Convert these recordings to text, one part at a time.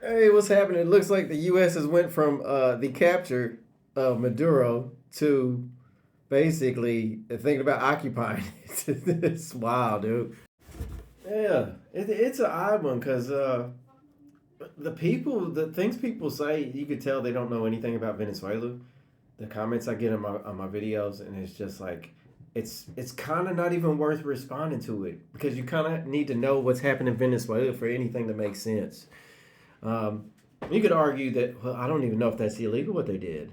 Hey, what's happening? It looks like the U.S. has went from the capture of Maduro to basically thinking about occupying it. It's wild, dude. Yeah, it's an odd one because the things people say, you could tell they don't know anything about Venezuela. The comments I get on my videos, and it's just like, it's kind of not even worth responding to it because you kind of need to know what's happening in Venezuela for anything to make sense. Um, you could argue that, well, I don't even know if that's illegal what they did.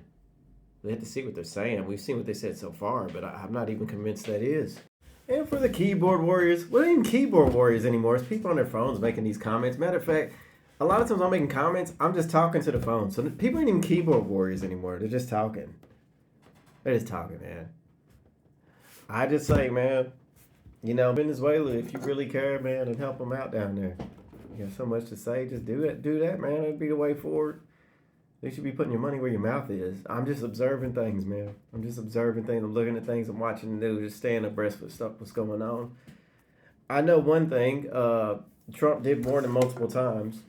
They have to see what they're saying. We've seen what they said so far, but I'm not even convinced that is. And for the keyboard warriors, well, even keyboard warriors anymore. It's people on their phones making these comments. Matter of fact, a lot of times I'm making comments, I'm just talking to the phone. So people ain't even keyboard warriors anymore. They're just talking. They're just talking, man. I just say, man, Venezuela, if you really care, man, and help them out down there. You have so much to say, just do it. Do that, man. It'd be the way forward. You should be putting your money where your mouth is. I'm just observing things, man. I'm just observing things. I'm looking at things. I'm watching the news, just staying abreast with stuff what's going on. I know one thing. Trump did warn him multiple times,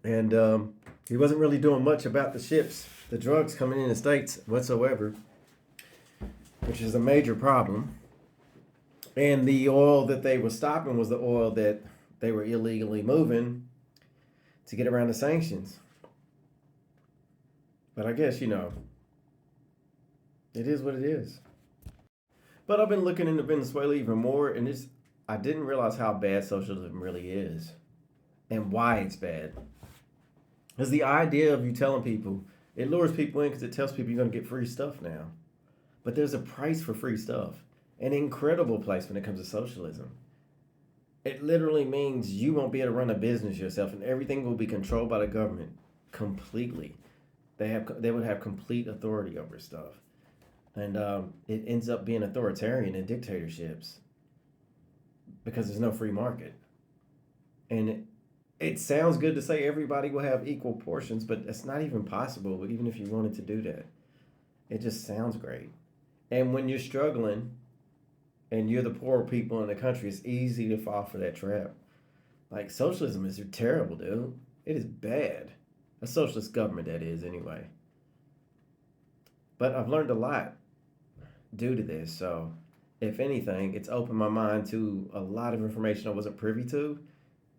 and he wasn't really doing much about the ships, the drugs coming in the states whatsoever, which is a major problem. And the oil that they were stopping was the oil that they were illegally moving to get around the sanctions. But I guess, it is what it is. But I've been looking into Venezuela even more, and I didn't realize how bad socialism really is and why it's bad. Because the idea of you telling people, it lures people in because it tells people you're going to get free stuff now. But there's a price for free stuff, an incredible price when it comes to socialism. It literally means you won't be able to run a business yourself, and everything will be controlled by the government completely. They would have complete authority over stuff, and it ends up being authoritarian in dictatorships because there's no free market. And it sounds good to say everybody will have equal portions, but it's not even possible. Even if you wanted to do that, it just sounds great. And when you're struggling and you're the poor people in the country, it's easy to fall for that trap. Like socialism is terrible, dude. It is bad. A socialist government, that is, anyway. But I've learned a lot due to this. So, if anything, it's opened my mind to a lot of information I wasn't privy to.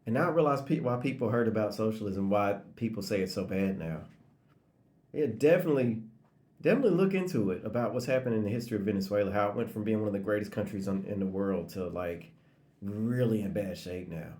And now I realize why people heard about socialism, why people say it's so bad now. Yeah, definitely look into it about what's happened in the history of Venezuela, how it went from being one of the greatest countries in the world to like really in bad shape now.